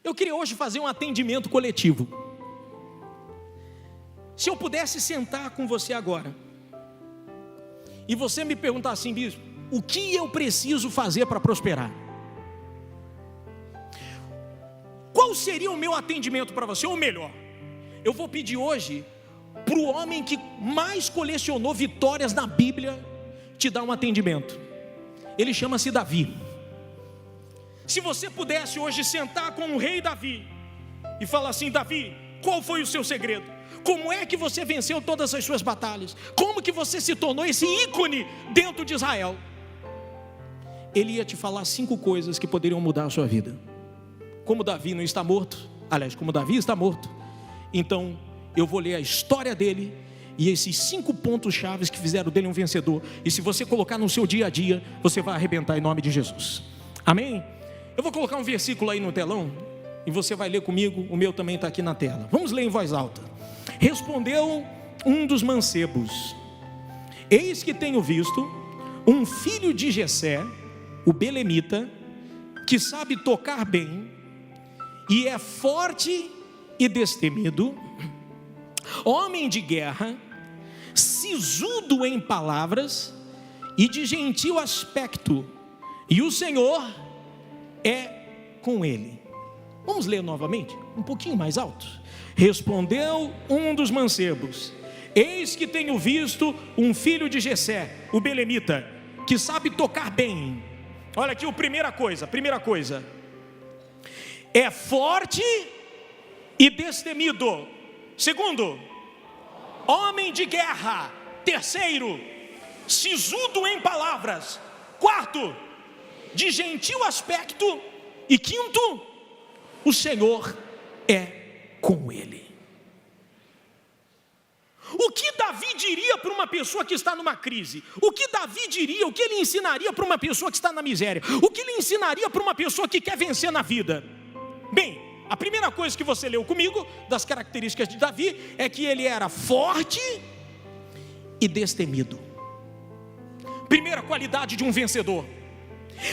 Eu queria hoje fazer um atendimento coletivo. Se eu pudesse sentar com você agora, e você me perguntar assim: bispo, o que eu preciso fazer para prosperar? Qual seria o meu atendimento para você? Ou melhor, eu vou pedir hoje para o homem que mais colecionou vitórias na Bíblia te dar um atendimento. Ele chama-se Davi. Se você pudesse hoje sentar com o rei Davi e falar assim: Davi, qual foi o seu segredo? Como é que você venceu todas as suas batalhas? Como que você se tornou esse ícone dentro de Israel? Ele ia te falar 5 coisas que poderiam mudar a sua vida. Como Davi não está morto, aliás, como Davi está morto, então eu vou ler a história dele e esses 5 pontos chaves que fizeram dele um vencedor. E se você colocar no seu dia a dia, você vai arrebentar em nome de Jesus. Amém? Eu vou colocar um versículo aí no telão e você vai ler comigo. O meu também está aqui na tela. Vamos ler em voz alta. Respondeu um dos mancebos: eis que tenho visto um filho de Jessé, o belemita, que sabe tocar bem e é forte e destemido, homem de guerra, sisudo em palavras e de gentil aspecto, e o Senhor é com ele. Vamos ler novamente, um pouquinho mais alto. Respondeu um dos mancebos: eis que tenho visto um filho de Jessé, o belemita, que sabe tocar bem. Olha aqui a primeira coisa, é forte e destemido. Segundo, homem de guerra. Terceiro, sisudo em palavras. Quarto, de gentil aspecto. E quinto, o Senhor é com ele. O que Davi diria para uma pessoa que está numa crise? O que Davi diria, o que ele ensinaria para uma pessoa que está na miséria? O que ele ensinaria para uma pessoa que quer vencer na vida? Bem, a primeira coisa que você leu comigo, das características de Davi, é que ele era forte e destemido. Primeira qualidade de um vencedor: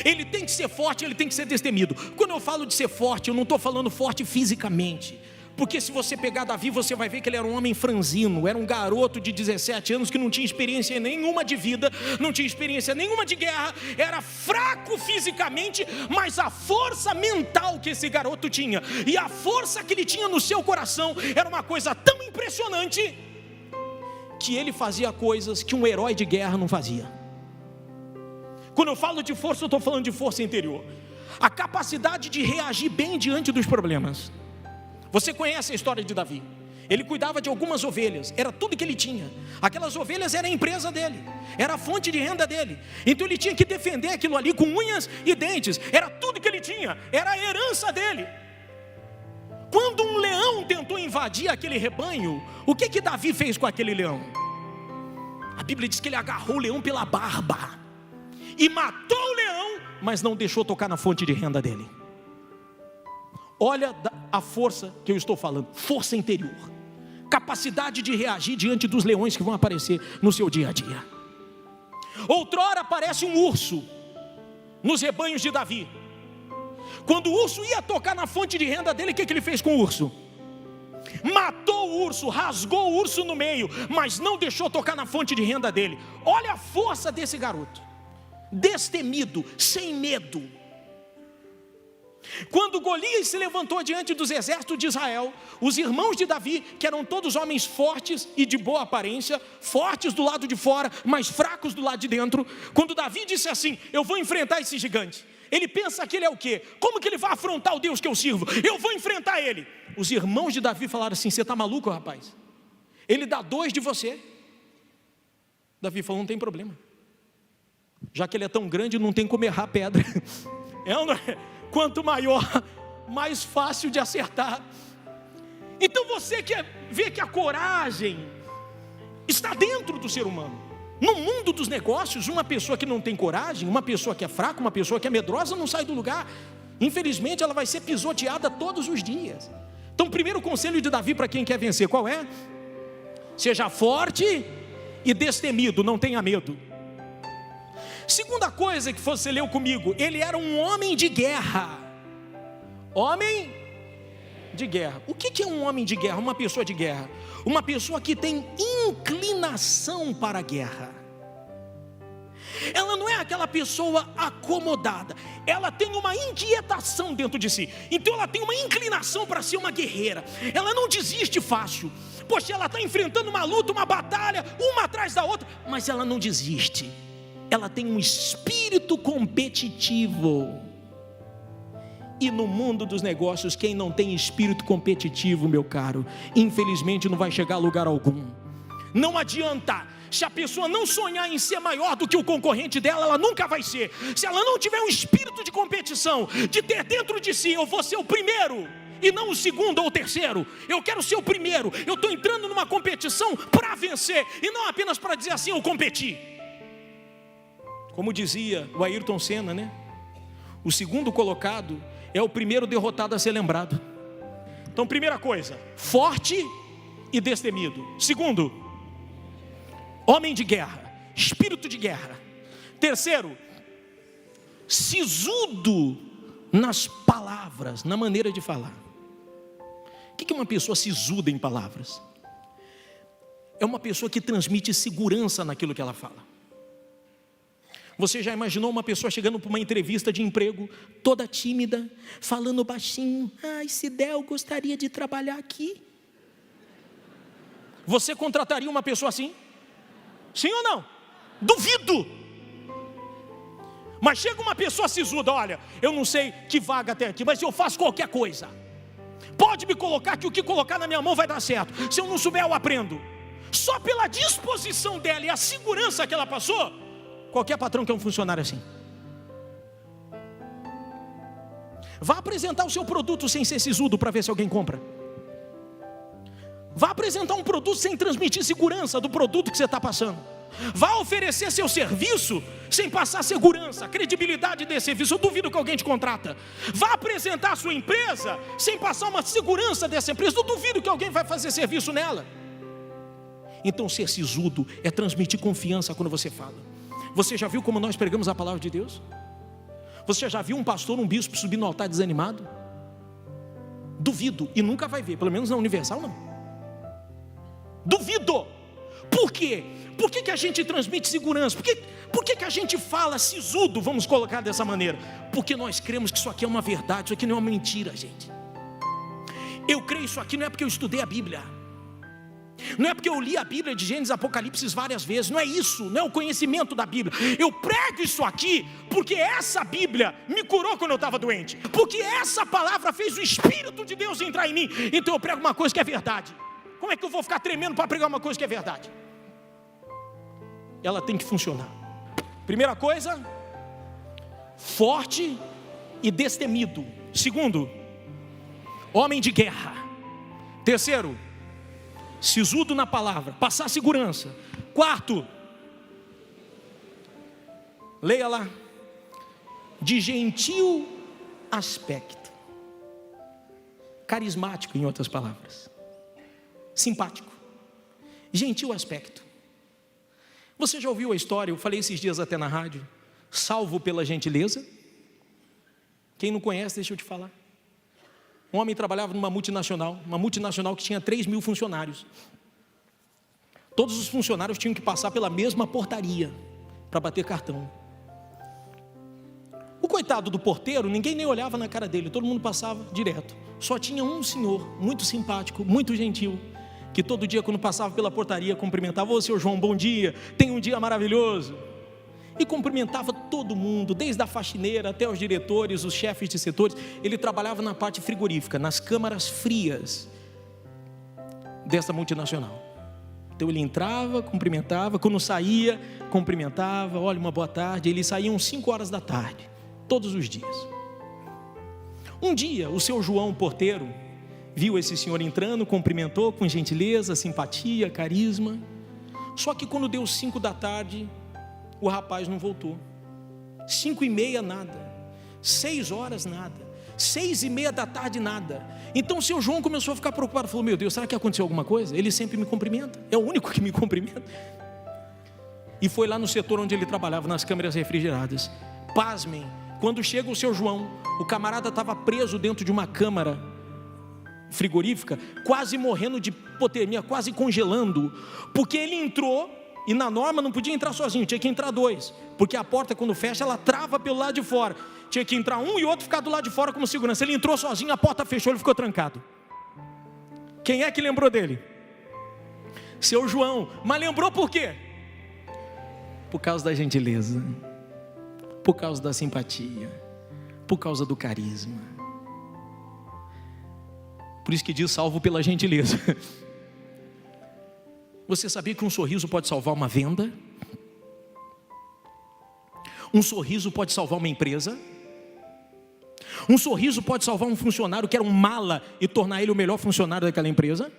ele tem que ser forte, ele tem que ser destemido. Quando eu falo de ser forte, eu não estou falando forte fisicamente, porque se você pegar Davi, você vai ver que ele era um homem franzino, era um garoto de 17 anos que não tinha experiência nenhuma de vida, não tinha experiência nenhuma de guerra, era fraco fisicamente, mas a força mental que esse garoto tinha, e a força que ele tinha no seu coração, era uma coisa tão impressionante, que ele fazia coisas que um herói de guerra não fazia. Quando eu falo de força, eu estou falando de força interior, a capacidade de reagir bem diante dos problemas. Você conhece a história de Davi? Ele cuidava de algumas ovelhas, era tudo que ele tinha. Aquelas ovelhas era a empresa dele, era a fonte de renda dele. Então ele tinha que defender aquilo ali com unhas e dentes. Era tudo que ele tinha, era a herança dele. Quando um leão tentou invadir aquele rebanho, o que Davi fez com aquele leão? A Bíblia diz que ele agarrou o leão pela barba e matou o leão, mas não deixou tocar na fonte de renda dele. Olha a força que eu estou falando, força interior, capacidade de reagir diante dos leões que vão aparecer no seu dia a dia. Outrora aparece um urso nos rebanhos de Davi. Quando o urso ia tocar na fonte de renda dele, o que ele fez com o urso? Matou o urso, rasgou o urso no meio, mas não deixou tocar na fonte de renda dele. Olha a força desse garoto, destemido, sem medo. Quando Golias se levantou diante dos exércitos de Israel, os irmãos de Davi, que eram todos homens fortes e de boa aparência, fortes do lado de fora, mas fracos do lado de dentro, quando Davi disse assim: eu vou enfrentar esse gigante, ele pensa que ele é o quê? Como que ele vai afrontar o Deus que eu sirvo? Eu vou enfrentar ele. Os irmãos de Davi falaram assim: você está maluco, rapaz? Ele dá 2 de você. Davi falou: não tem problema, já que ele é tão grande, não tem como errar pedra. É ou não é? Quanto maior, mais fácil de acertar. Então você quer ver que a coragem está dentro do ser humano. No mundo dos negócios, uma pessoa que não tem coragem, uma pessoa que é fraca, uma pessoa que é medrosa, não sai do lugar. Infelizmente ela vai ser pisoteada todos os dias. Então o primeiro conselho de Davi para quem quer vencer, qual é? Seja forte e destemido, não tenha medo. Segunda coisa que você leu comigo, ele era um homem de guerra. Homem de guerra. O que é um homem de guerra, uma pessoa de guerra? Uma pessoa que tem inclinação para a guerra. Ela não é aquela pessoa acomodada, ela tem uma inquietação dentro de si. Então ela tem uma inclinação para ser uma guerreira. Ela não desiste fácil. Poxa, ela está enfrentando uma luta, uma batalha, uma atrás da outra, mas ela não desiste. Ela tem um espírito competitivo. E no mundo dos negócios, quem não tem espírito competitivo, meu caro, infelizmente não vai chegar a lugar algum. Não adianta. Se a pessoa não sonhar em ser maior do que o concorrente dela, ela nunca vai ser. Se ela não tiver um espírito de competição, de ter dentro de si, eu vou ser o primeiro e não o segundo ou o terceiro. Eu quero ser o primeiro. Eu estou entrando numa competição para vencer e não apenas para dizer assim, eu competi. Como dizia o Ayrton Senna, né? O segundo colocado é o primeiro derrotado a ser lembrado. Então, primeira coisa, forte e destemido. Segundo, homem de guerra, espírito de guerra. Terceiro, sisudo nas palavras, na maneira de falar. O que é uma pessoa sisuda em palavras? É uma pessoa que transmite segurança naquilo que ela fala. Você já imaginou uma pessoa chegando para uma entrevista de emprego, toda tímida, falando baixinho? Ai, se der, eu gostaria de trabalhar aqui. Você contrataria uma pessoa assim? Sim ou não? Duvido. Mas chega uma pessoa sisuda, olha, eu não sei que vaga tem aqui, mas eu faço qualquer coisa. Pode me colocar que o que colocar na minha mão vai dar certo. Se eu não souber, eu aprendo. Só pela disposição dela e a segurança que ela passou, qualquer patrão quer um funcionário assim. Vá apresentar o seu produto sem ser sisudo para ver se alguém compra. Vá apresentar um produto sem transmitir segurança do produto que você está passando. Vá oferecer seu serviço sem passar segurança, credibilidade desse serviço. Eu duvido que alguém te contrata. Vá apresentar a sua empresa sem passar uma segurança dessa empresa. Eu duvido que alguém vai fazer serviço nela. Então ser sisudo é transmitir confiança quando você fala. Você já viu como nós pregamos a palavra de Deus? Você já viu um pastor, um bispo subir no altar desanimado? Duvido, e nunca vai ver, pelo menos na Universal não. Duvido. Por quê? Por que a gente transmite segurança? Por que a gente fala sisudo, vamos colocar dessa maneira? Porque nós cremos que isso aqui é uma verdade, isso aqui não é uma mentira, gente. Eu creio isso aqui não é porque eu estudei a Bíblia, não é porque eu li a Bíblia de Gênesis, Apocalipse várias vezes, não é isso, não é o conhecimento da Bíblia. Eu prego isso aqui porque essa Bíblia me curou quando eu estava doente, porque essa palavra fez o Espírito de Deus entrar em mim. Então eu prego uma coisa que é verdade. Como é que eu vou ficar tremendo para pregar uma coisa que é verdade? Ela tem que funcionar. Primeira coisa, forte e destemido. Segundo, homem de guerra. Terceiro, sisudo na palavra, passar segurança. Quarto, leia lá, de gentil aspecto, carismático, em outras palavras, simpático, gentil aspecto. Você já ouviu a história, eu falei esses dias até na rádio, salvo pela gentileza? Quem não conhece, deixa eu te falar. Um homem trabalhava numa multinacional que tinha 3.000 funcionários. Todos os funcionários tinham que passar pela mesma portaria para bater cartão. O coitado do porteiro, ninguém nem olhava na cara dele, todo mundo passava direto. Só tinha um senhor, muito simpático, muito gentil, que todo dia quando passava pela portaria cumprimentava: ô seu João, bom dia, tenha um dia maravilhoso. E cumprimentava todo mundo, desde a faxineira até os diretores, os chefes de setores. Ele trabalhava na parte frigorífica, nas câmaras frias dessa multinacional. Então ele entrava, cumprimentava, quando saía, cumprimentava, olha, uma boa tarde. Eles saíam 5 horas da tarde, todos os dias. Um dia, o seu João, porteiro, viu esse senhor entrando, cumprimentou com gentileza, simpatia, carisma. Só que quando deu 5 da tarde, o rapaz não voltou. 5:30 nada, 6 horas nada, 6:30 da tarde nada. Então o seu João começou a ficar preocupado, falou: meu Deus, será que aconteceu alguma coisa? Ele sempre me cumprimenta, é o único que me cumprimenta. E foi lá no setor onde ele trabalhava, nas câmeras refrigeradas. Pasmem, quando chega o seu João, o camarada estava preso dentro de uma câmara frigorífica, quase morrendo de hipotermia, quase congelando, porque ele entrou, e na norma não podia entrar sozinho, tinha que entrar dois, porque a porta quando fecha, ela trava pelo lado de fora, tinha que entrar um e outro ficar do lado de fora como segurança. Ele entrou sozinho, a porta fechou, ele ficou trancado. Quem é que lembrou dele? Seu João. Mas lembrou por quê? Por causa da gentileza, por causa da simpatia, por causa do carisma. Por isso que diz salvo pela gentileza. Você sabia que um sorriso pode salvar uma venda? Um sorriso pode salvar uma empresa? Um sorriso pode salvar um funcionário que era um mala e tornar ele o melhor funcionário daquela empresa?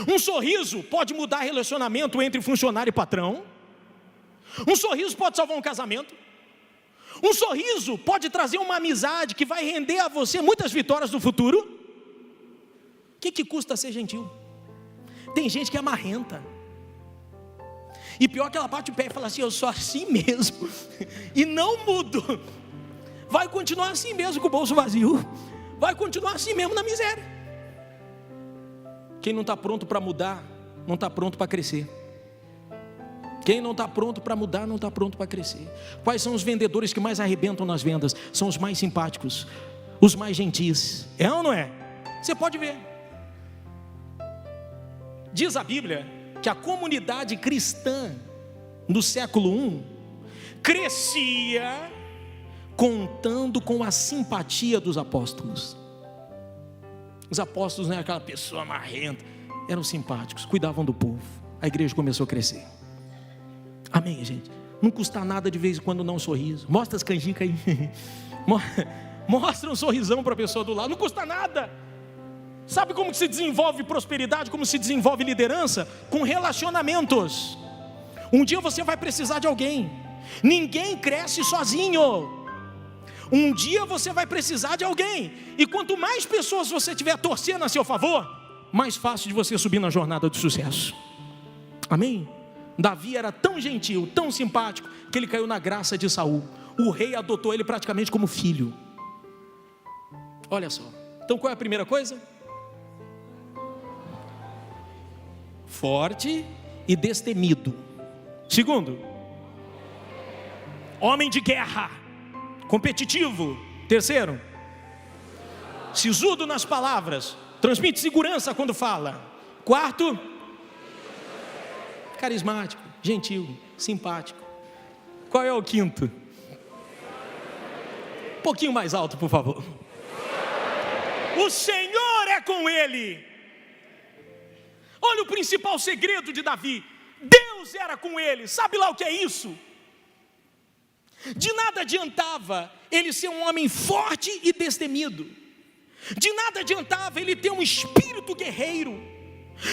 Um sorriso pode mudar relacionamento entre funcionário e patrão? Um sorriso pode salvar um casamento? Um sorriso pode trazer uma amizade que vai render a você muitas vitórias no futuro? O que custa ser gentil? Tem gente que é marrenta, e pior que ela bate o pé e fala assim: eu sou assim mesmo, e não mudo. Vai continuar assim mesmo com o bolso vazio, vai continuar assim mesmo na miséria. Quem não está pronto para mudar, não está pronto para crescer. Quem não está pronto para mudar, não está pronto para crescer. Quais são os vendedores que mais arrebentam nas vendas? São os mais simpáticos, os mais gentis. É ou não é? Você pode ver. Diz a Bíblia que a comunidade cristã no século I crescia contando com a simpatia dos apóstolos. Os apóstolos não eram aquela pessoa marrenta, eram simpáticos, cuidavam do povo. A igreja começou a crescer. Amém, gente? Não custa nada de vez em quando dar um sorriso. Mostra as canjicas aí. Mostra um sorrisão para a pessoa do lado. Não custa nada. Sabe como que se desenvolve prosperidade? Como se desenvolve liderança? Com relacionamentos. Um dia você vai precisar de alguém. Ninguém cresce sozinho. Um dia você vai precisar de alguém. E quanto mais pessoas você tiver torcendo a seu favor, mais fácil de você subir na jornada de sucesso. Amém? Davi era tão gentil, tão simpático, que ele caiu na graça de Saul. O rei adotou ele praticamente como filho. Olha só. Então qual é a primeira coisa? Forte e destemido. Segundo, homem de guerra, competitivo. Terceiro, sisudo nas palavras, transmite segurança quando fala. Quarto, carismático, gentil, simpático. Qual é o quinto? Um pouquinho mais alto, por favor. O Senhor é com ele. Olha o principal segredo de Davi: Deus era com ele. Sabe lá o que é isso? De nada adiantava ele ser um homem forte e destemido. De nada adiantava ele ter um espírito guerreiro.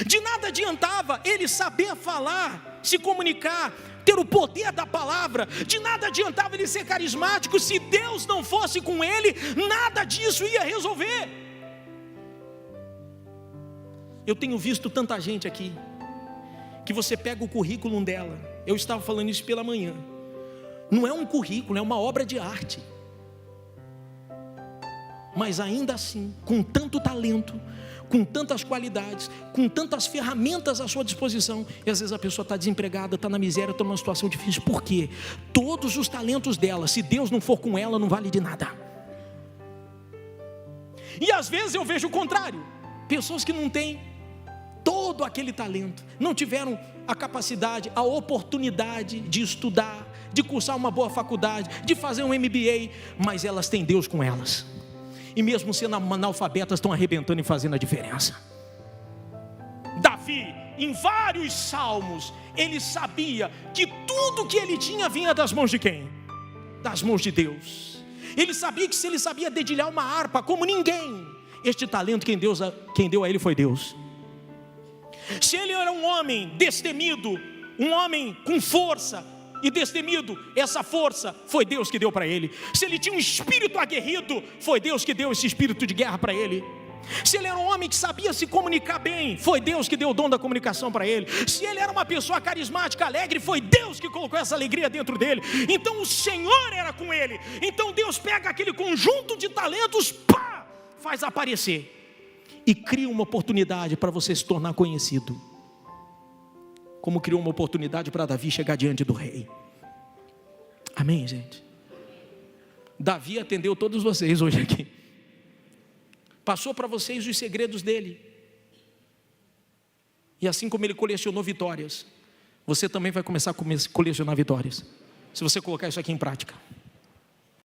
De nada adiantava ele saber falar, se comunicar, ter o poder da palavra. De nada adiantava ele ser carismático. Se Deus não fosse com ele, nada disso ia resolver. Eu tenho visto tanta gente aqui, que você pega o currículo dela. Eu estava falando isso pela manhã. Não é um currículo, é uma obra de arte. Mas ainda assim, com tanto talento, com tantas qualidades, com tantas ferramentas à sua disposição, e às vezes a pessoa está desempregada, está na miséria, está numa situação difícil. Por quê? Todos os talentos dela, se Deus não for com ela, não vale de nada. E às vezes eu vejo o contrário. Pessoas que não têm todo aquele talento, não tiveram a capacidade, a oportunidade de estudar, de cursar uma boa faculdade, de fazer um MBA, mas elas têm Deus com elas. E mesmo sendo analfabetas, estão arrebentando e fazendo a diferença. Davi, em vários salmos, ele sabia que tudo que ele tinha vinha das mãos de quem? Das mãos de Deus. Ele sabia que se ele sabia dedilhar uma harpa como ninguém, este talento quem deu a ele foi Deus. Se ele era um homem destemido, um homem com força e destemido, essa força foi Deus que deu para ele. Se ele tinha um espírito aguerrido, foi Deus que deu esse espírito de guerra para ele. Se ele era um homem que sabia se comunicar bem, foi Deus que deu o dom da comunicação para ele. Se ele era uma pessoa carismática, alegre, foi Deus que colocou essa alegria dentro dele. Então o Senhor era com ele. Então Deus pega aquele conjunto de talentos, pá, faz aparecer. e cria uma oportunidade para você se tornar conhecido, como criou uma oportunidade para Davi chegar diante do rei. Amém, gente? Davi atendeu todos vocês hoje aqui, passou para vocês os segredos dele, e assim como ele colecionou vitórias, você também vai começar a colecionar vitórias, se você colocar isso aqui em prática.